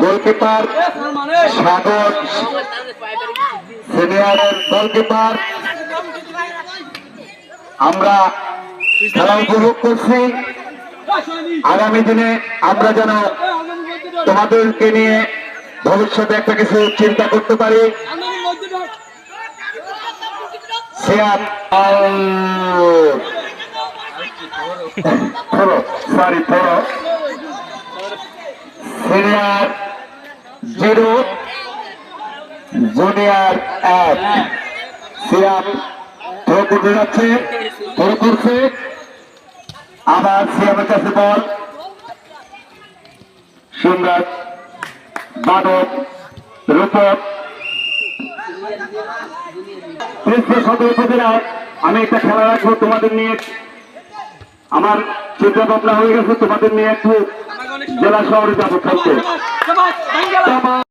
Goalkeeper সাগর সিনিয়রের goalkeeper. আমরা খেলা উপভোগ করছি। আগামী দিনে আমরা যেন তোমাদেরকে নিয়ে ভবিষ্যতে একটা কিছু চিন্তা করতে পারি। সিনিয়র 0 জুনিয়র 1 সিয়াম থ্রো করতে যাচ্ছে, থ্রো করছে, আবার সিয়ামের কাছে বল। সুন্দর বাদক রূপক সদর উপজেলায় আমি একটা খেলা রাখবো তোমাদের নিয়ে। আমার চিন্তা ভাবনা হয়ে গেছে তোমাদের নিয়ে একটু জেলা শহরে যাবো খেলতে।